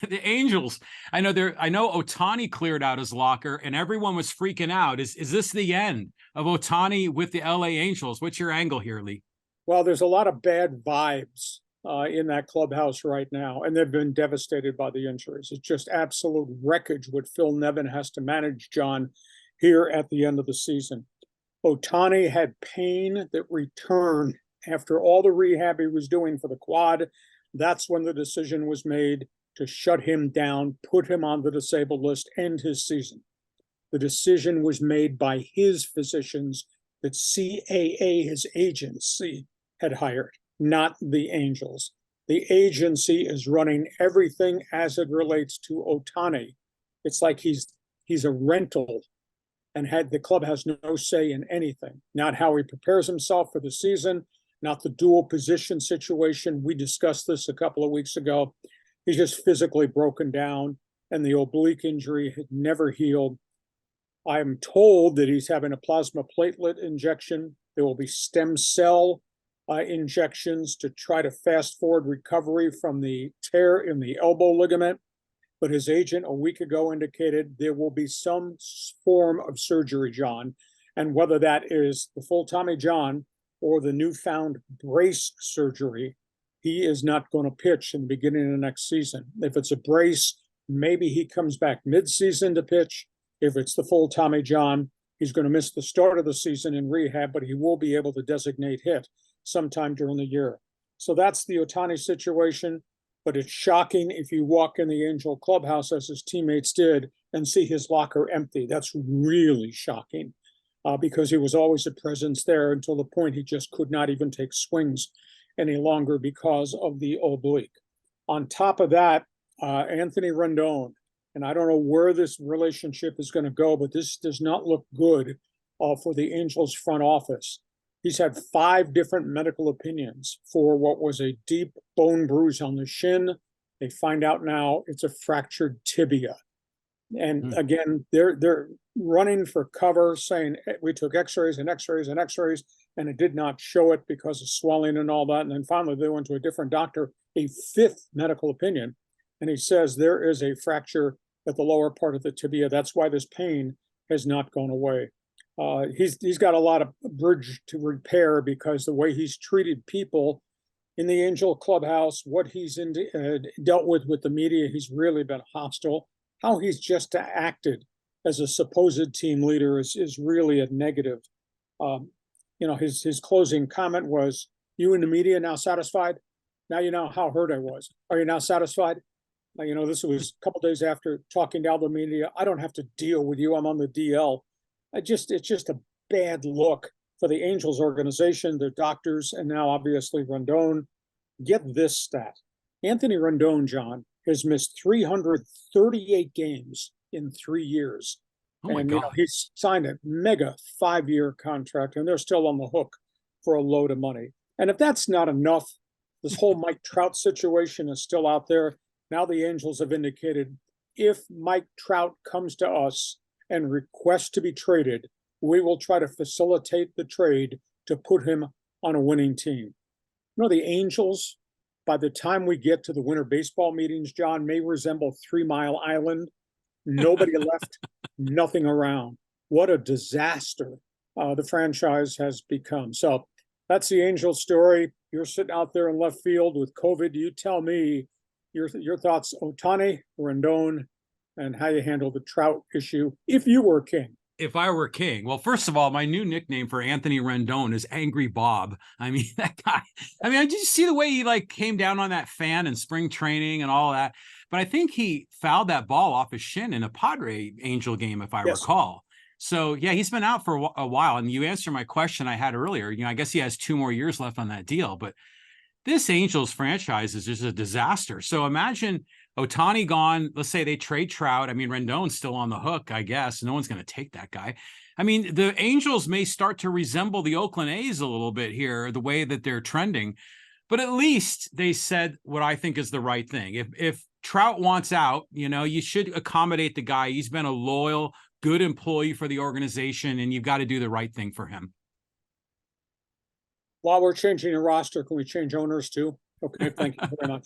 The Angels. I know Ohtani cleared out his locker and everyone was freaking out. Is this the end of Ohtani with the LA Angels? What's your angle here, Lee? Well, there's a lot of bad vibes in that clubhouse right now, and they've been devastated by the injuries. It's just absolute wreckage what Phil Nevin has to manage, John, here at the end of the season. Ohtani had pain that returned after all the rehab he was doing for the quad. That's when the decision was made to shut him down, put him on the disabled list, end his season. The decision was made by his physicians that CAA, his agency, had hired, not the Angels. The agency is running everything as it relates to Ohtani. It's like he's a rental, and the club has no say in anything. Not how he prepares himself for the season, not the dual position situation. We discussed this a couple of weeks ago. He's just physically broken down, and the oblique injury had never healed. I'm told that he's having a plasma platelet injection. There will be stem cell injections to try to fast forward recovery from the tear in the elbow ligament. But his agent a week ago indicated there will be some form of surgery, John. And whether that is the full Tommy John or the newfound brace surgery, he is not going to pitch in the beginning of the next season. If it's a brace, maybe he comes back mid-season to pitch. If it's the full Tommy John, he's going to miss the start of the season in rehab, but he will be able to designate hit sometime during the year. So that's the Ohtani situation. But it's shocking if you walk in the Angel clubhouse, as his teammates did, and see his locker empty. That's really shocking because he was always a presence there until the point he just could not even take swings any longer because of the oblique. On top of that, Anthony Rendon, and I don't know where this relationship is going to go, but this does not look good for the Angels front office. He's had 5 different medical opinions for what was a deep bone bruise on the shin. They find out now it's a fractured tibia. And again, they're running for cover, saying we took x-rays and x-rays and x-rays, and it did not show it because of swelling and all that. And then finally they went to a different doctor, a 5th medical opinion, and he says there is a fracture at the lower part of the tibia. That's why this pain has not gone away. He's got a lot of bridge to repair because the way he's treated people in the Angel clubhouse, what he's dealt with the media, he's really been hostile. How he's just acted as a supposed team leader is really a negative. His closing comment was, "You in the media now satisfied? Now you know how hurt I was. Are you now satisfied?" This was a couple days after talking to all the media. I don't have to deal with you. I'm on the DL. It's just a bad look for the Angels organization, their doctors, and now obviously Rendon. Get this stat. Anthony Rendon, John, has missed 338 games in 3 years. Oh my God. He's signed a mega 5-year contract, and they're still on the hook for a load of money. And if that's not enough, this whole Mike Trout situation is still out there. Now the Angels have indicated if Mike Trout comes to us and requests to be traded, we will try to facilitate the trade to put him on a winning team. The Angels, by the time we get to the winter baseball meetings, John, may resemble 3 Mile Island. Nobody left, nothing around. What a disaster the franchise has become. So that's the Angels story. You're sitting out there in left field with COVID. You tell me your thoughts, Ohtani, Rendon, and how you handle the Trout issue if you were king. If I were king, well, first of all, my new nickname for Anthony Rendon is Angry Bob. I mean, that guy, did you see the way he came down on that fan in spring training and all that? But I think he fouled that ball off his shin in a Padre Angel game, if I recall. So yeah, he's been out for a while. And you answered my question I had earlier. I guess he has 2 more years left on that deal, but this Angels franchise is just a disaster. So imagine Ohtani gone. Let's say they trade Trout. Rendon's still on the hook, I guess. No one's going to take that guy. The Angels may start to resemble the Oakland A's a little bit here, the way that they're trending. But at least they said what I think is the right thing. If Trout wants out, you should accommodate the guy. He's been a loyal, good employee for the organization, and you've got to do the right thing for him. While we're changing the roster, can we change owners too? Okay, thank you very much.